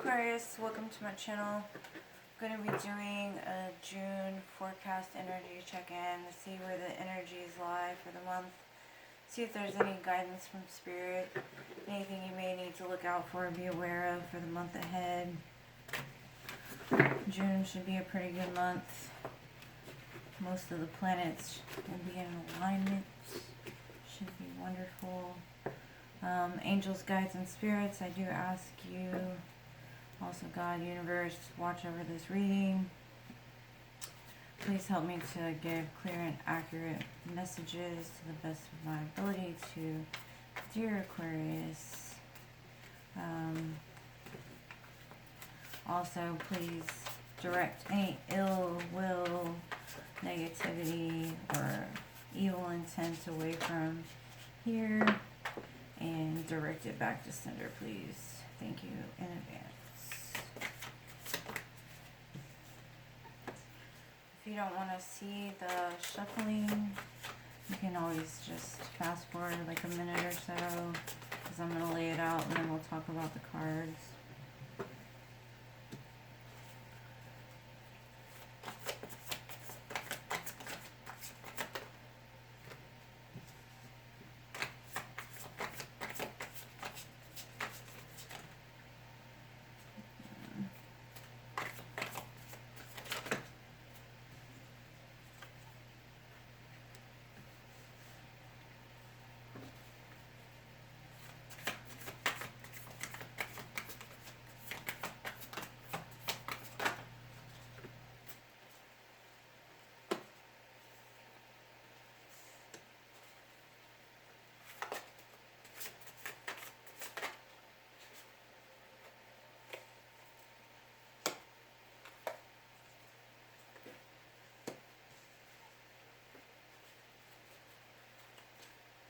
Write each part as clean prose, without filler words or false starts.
Aquarius, welcome to my channel. I'm going to be doing a June forecast energy check-in to see where the energies lie for the month. See if there's any guidance from Spirit, anything you may need to look out for and be aware of for the month ahead. June should be a pretty good month. Most of the planets will be in alignment. Should be wonderful. Angels, guides, and spirits, I do ask you, also God, universe, watch over this reading. Please help me to give clear and accurate messages to the best of my ability to dear Aquarius. Also, please direct any ill will, negativity, or evil intent away from here and direct it back to sender, please. Thank you in advance. If you don't want to see the shuffling, you can always just fast forward like a minute or so, because I'm going to lay it out and then we'll talk about the cards.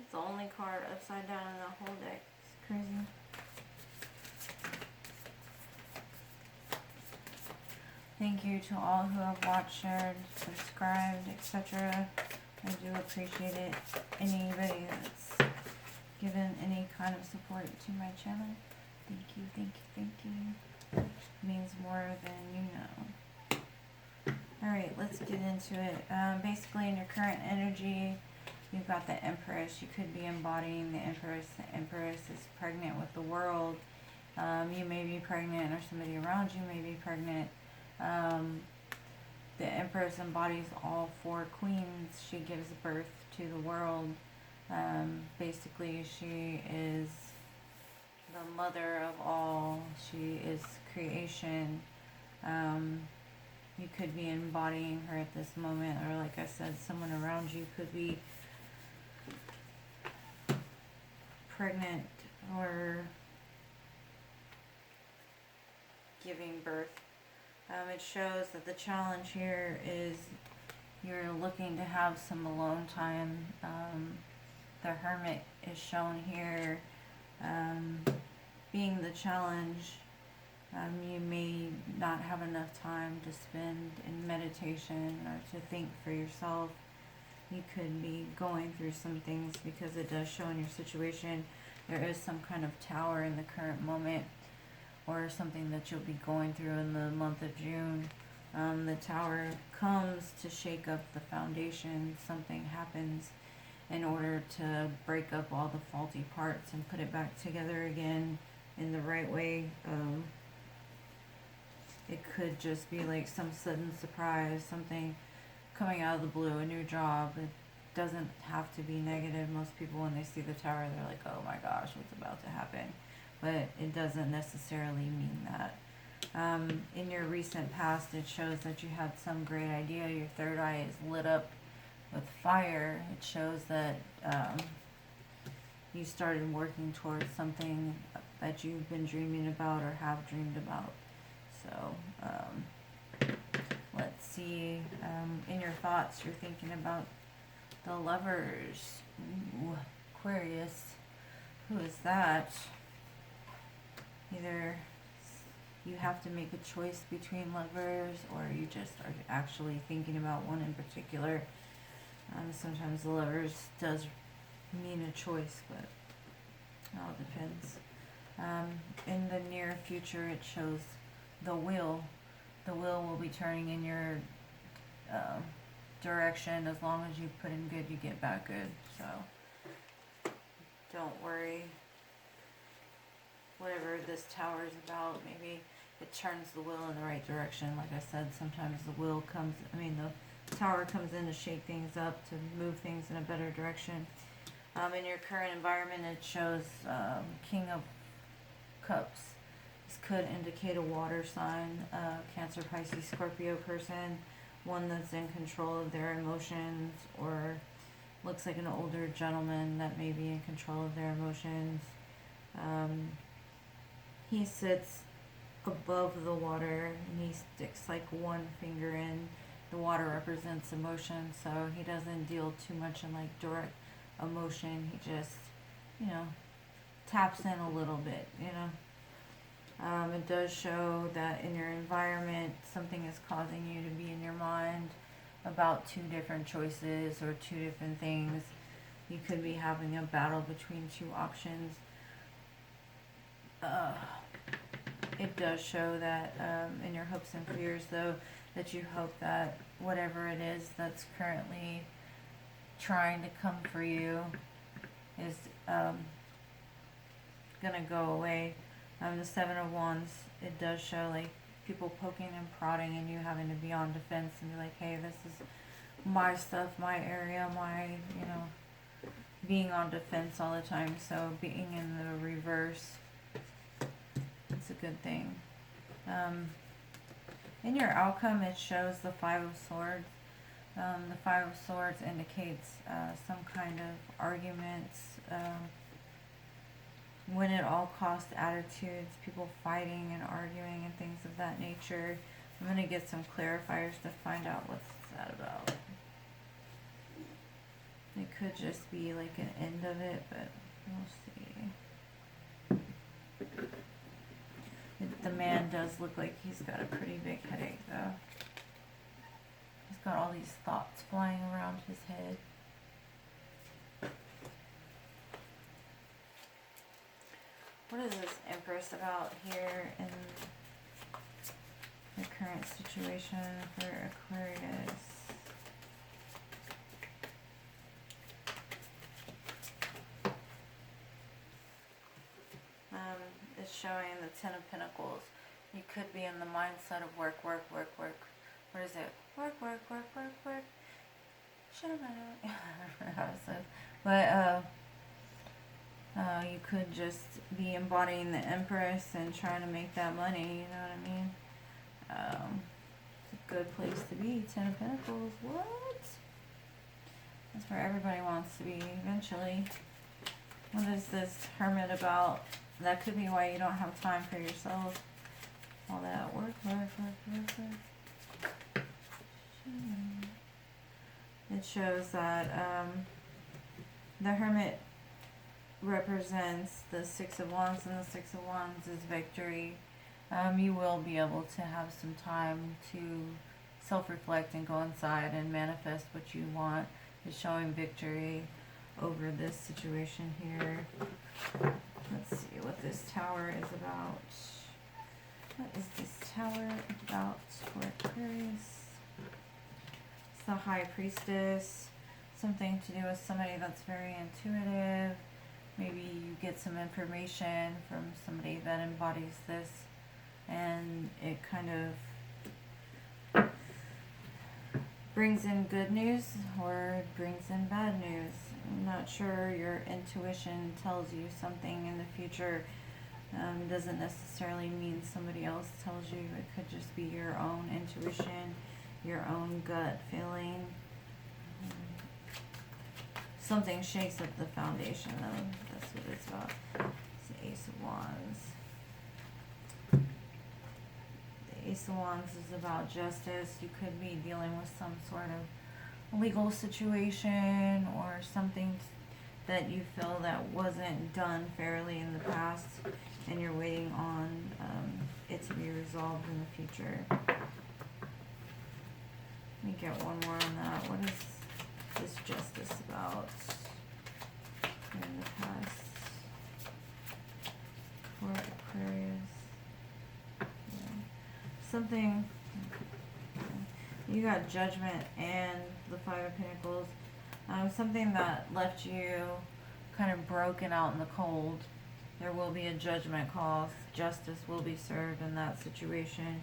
It's the only card upside down in the whole deck. It's crazy. Thank you to all who have watched, shared, subscribed, etc. I do appreciate it. Anybody that's given any kind of support to my channel, thank you, thank you, thank you. It means more than you know. Alright, let's get into it. Basically, in your current energy, you've got the Empress. You could be embodying the Empress. The Empress is pregnant with the world. You may be pregnant, or somebody around you may be pregnant. The Empress embodies all four queens. She gives birth to the world. Basically, she is the mother of all. She is creation. You could be embodying her at this moment, or like I said, someone around you could be pregnant or giving birth. It shows that the challenge here is you're looking to have some alone time. The Hermit is shown here being the challenge. You may not have enough time to spend in meditation or to think for yourself. You could be going through some things, because it does show in your situation there is some kind of tower in the current moment, or something that you'll be going through in the month of June. The tower comes to shake up the foundation. Something happens in order to break up all the faulty parts and put it back together again in the right way. It could just be like some sudden surprise, something coming out of the blue, a new job. It doesn't have to be negative. Most people, when they see the tower, they're like, oh my gosh, what's about to happen? But it doesn't necessarily mean that. In your recent past, it shows that you had some great idea. Your third eye is lit up with fire. It shows that you started working towards something that you've been dreaming about or have dreamed about. So, let's see. In your thoughts, you're thinking about the Lovers. Ooh, Aquarius. Who is that? Either you have to make a choice between lovers, or you just are actually thinking about one in particular. Sometimes the Lovers does mean a choice, but it all depends. In the near future, it shows the wheel. The wheel will be turning in your direction. As long as you put in good, you get back good. So don't worry. Whatever this tower is about, maybe it turns the wheel in the right direction. Like I said, sometimes the wheel comes, the tower comes in to shake things up, to move things in a better direction. In your current environment, it shows King of Cups. This could indicate a water sign, Cancer, Pisces, Scorpio person, one that's in control of their emotions, or looks like an older gentleman that may be in control of their emotions. He sits above the water and he sticks like one finger in. The water represents emotion, so he doesn't deal too much in like direct emotion. He just, taps in a little bit, It does show that in your environment, something is causing you to be in your mind about two different choices or two different things. You could be having a battle between two options. It does show that in your hopes and fears, though, that you hope that whatever it is that's currently trying to come for you is gonna go away. The Seven of Wands, it does show like people poking and prodding and you having to be on defense and be like, hey, this is my stuff, my area, my, being on defense all the time. So being in the reverse, it's a good thing. In your outcome, it shows the Five of Swords. The Five of Swords indicates some kind of arguments, win at all cost attitudes, people fighting and arguing and things of that nature. I'm going to get some clarifiers to find out what's that about. It could just be like an end of it, but we'll see. The man does look like he's got a pretty big headache, though. He's got all these thoughts flying around his head. What is this Empress about here in the current situation for Aquarius? It's showing the Ten of Pentacles. You could be in the mindset of work. What is it? Work. Shut up, I don't know how it says. But you could just be embodying the Empress and trying to make that money, you know what I mean? It's a good place to be. Ten of Pentacles. What? That's where everybody wants to be eventually. What is this Hermit about? That could be why you don't have time for yourself. All that work. It shows that the Hermit represents the Six of Wands, and the Six of Wands is victory. You will be able to have some time to self-reflect and go inside and manifest what you want. It's showing victory over this situation here. Let's see what this tower is about. What is this tower about for Aquarius? It's the High Priestess. Something to do with somebody that's very intuitive. Maybe you get some information from somebody that embodies this, and it kind of brings in good news or it brings in bad news. I'm not sure. Your intuition tells you something in the future. Doesn't necessarily mean somebody else tells you. It could just be your own intuition, your own gut feeling. Something shakes up the foundation, though. That's what it's about. It's the Ace of Wands. The Ace of Wands is about justice. You could be dealing with some sort of legal situation or something that you feel that wasn't done fairly in the past, and you're waiting on it to be resolved in the future. Let me get one more on that. What is this justice about in the past for something, you got Judgment and the Five of Pentacles. Something that left you kind of broken out in the cold. There will be a judgment call. Justice will be served in that situation.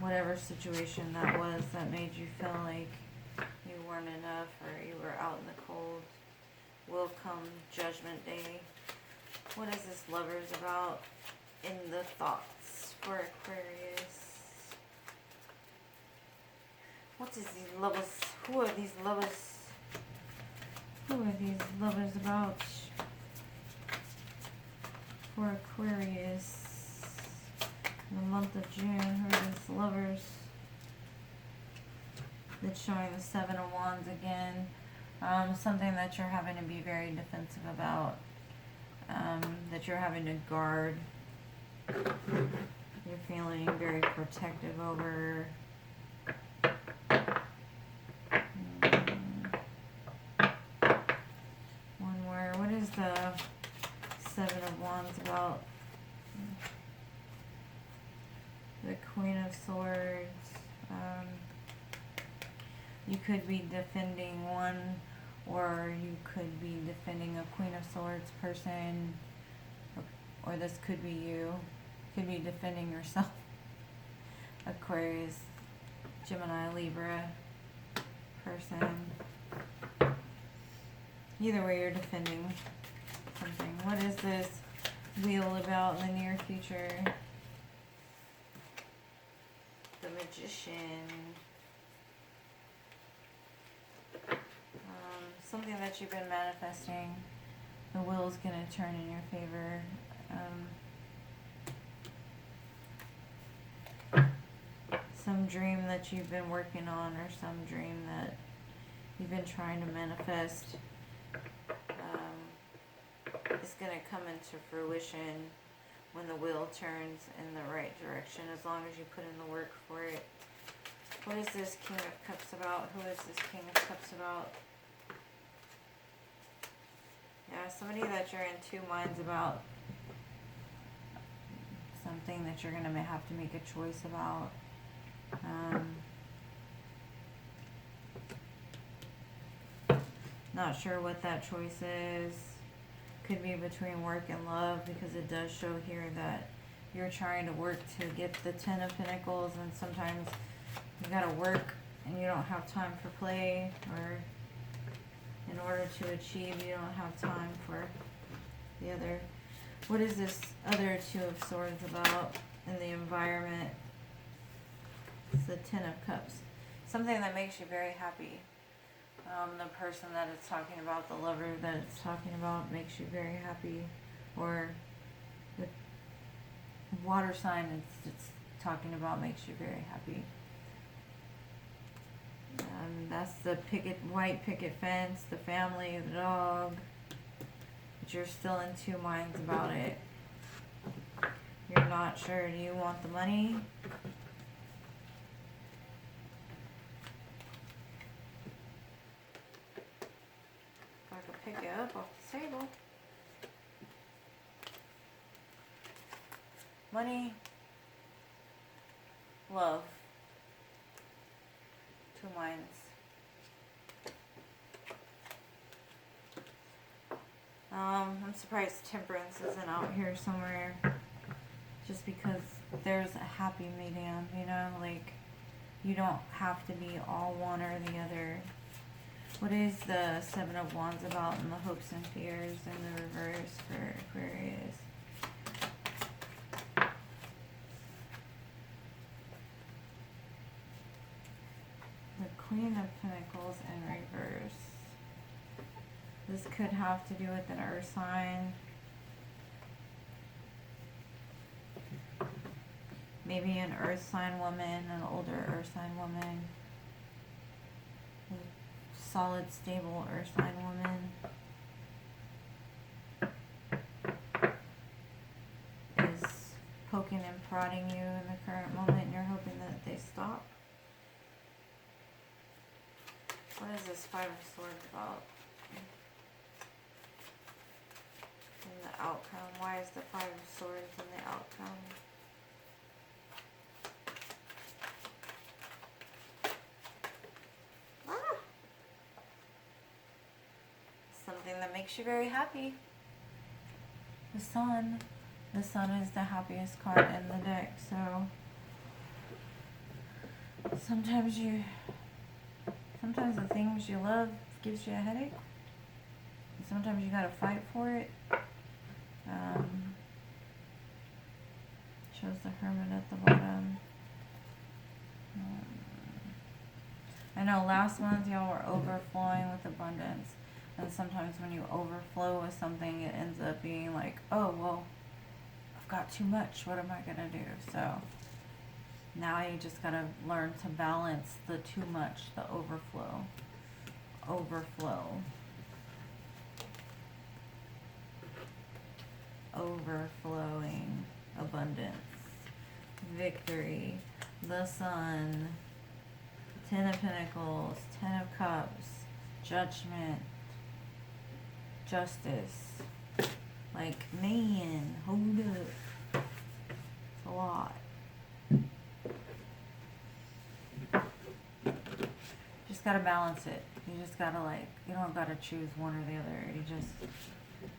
Whatever situation that was that made you feel like you weren't enough or you were out in the cold will come Judgment Day. What is this Lovers about in the thoughts for Aquarius? What is these lovers? Who are these lovers? Who are these lovers about for Aquarius in the month of June? Who are these lovers? That's showing the Seven of Wands again. Something that you're having to be very defensive about. That you're having to guard. You're feeling very protective over. One more. What is the Seven of Wands about? The Queen of Swords. You could be defending one, or you could be defending a Queen of Swords person, or this could be you. Could be defending yourself. Aquarius, Gemini, Libra person. Either way, you're defending something. What is this wheel about in the near future? The Magician. Something that you've been manifesting. The wheel's going to turn in your favor. Some dream that you've been working on, or some dream that you've been trying to manifest, is going to come into fruition when the wheel turns in the right direction, as long as you put in the work for it. What is this King of Cups about? Who is this King of Cups about? Yeah, somebody that you're in two minds about. Something that you're going to have to make a choice about. Not sure what that choice is. Could be between work and love, because it does show here that you're trying to work to get the Ten of Pentacles, and sometimes you got to work and you don't have time for play, or in order to achieve, you don't have time for the other. What is this other Two of Swords about in the environment? It's the Ten of Cups. Something that makes you very happy. The person that it's talking about, the lover that it's talking about, makes you very happy. Or the water sign it's talking about makes you very happy. That's the white picket fence, the family, the dog. But you're still in two minds about it. You're not sure. Do you want the money? If I could pick it up off the table. Money. Love. Two minds. I'm surprised Temperance isn't out here somewhere. Just because there's a happy medium, you know? Like, you don't have to be all one or the other. What is the Seven of Wands about in the hopes and fears in the reverse for Aquarius? The Queen of Pentacles in reverse. This could have to do with an earth sign. Maybe an earth sign woman, an older earth sign woman. A solid, stable earth sign woman. Is poking and prodding you in the current moment, and you're hoping that they stop. What is this Five of Swords about? In the outcome. Why is the Five of Swords in the outcome? that makes you very happy. The Sun. The Sun is the happiest card in the deck, so sometimes the things you love gives you a headache. Sometimes you gotta fight for it. Shows the Hermit at the bottom. I know last month y'all were overflowing with abundance, and sometimes when you overflow with something, it ends up being like, oh well, I've got too much, what am I gonna do? So now you just gotta learn to balance the too much, the overflow. Overflowing abundance, victory, the Sun, Ten of Pentacles, Ten of Cups, Judgment, Justice. Like, man, hold up. It's a lot. Just gotta balance it. You just gotta, like, you don't gotta choose one or the other. You just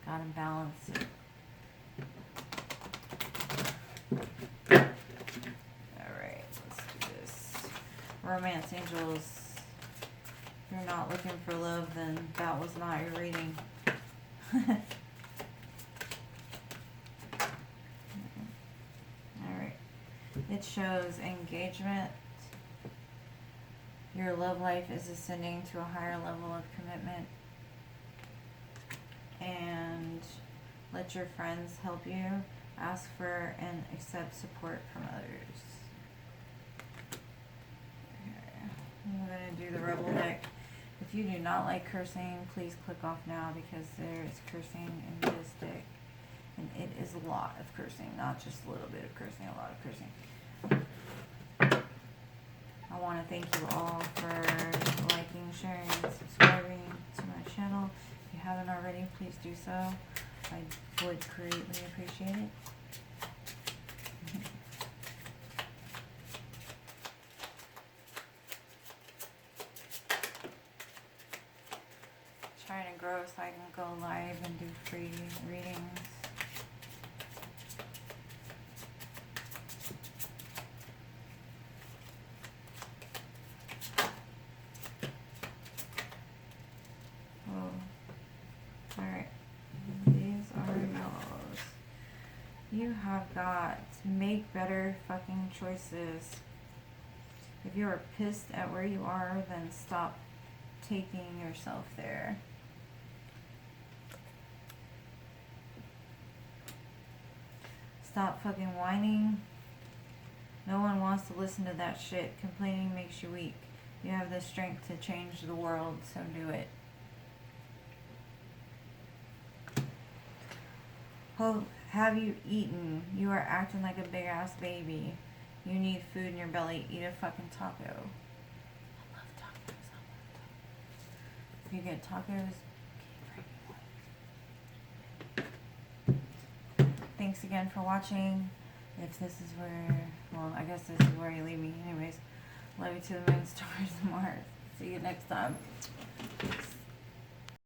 gotta balance it. Alright, let's do this. Romance Angels. If you're not looking for love, then that was not your reading. Alright. It shows engagement. Your love life is ascending to a higher level of commitment. And let your friends help you. Ask for and accept support from others. Okay. I'm going to do the Rebel deck. If you do not like cursing, please click off now because there is cursing in this deck. And it is a lot of cursing, not just a little bit of cursing, a lot of cursing. I want to thank you all for liking, sharing, and subscribing to my channel. If you haven't already, please do so. I would greatly appreciate it. Trying to grow so I can go live and do free readings. You have got to make better fucking choices. If you are pissed at where you are, then stop taking yourself there. Stop fucking whining. No one wants to listen to that shit. Complaining makes you weak. You have the strength to change the world, so do it. Have you eaten? You are acting like a big ass baby. You need food in your belly. Eat a fucking taco. I love tacos. If you get tacos, thanks again for watching. If this is where, well, I guess this is where you leave me. Anyways, love you to the moon, stars, and Mars. See you next time.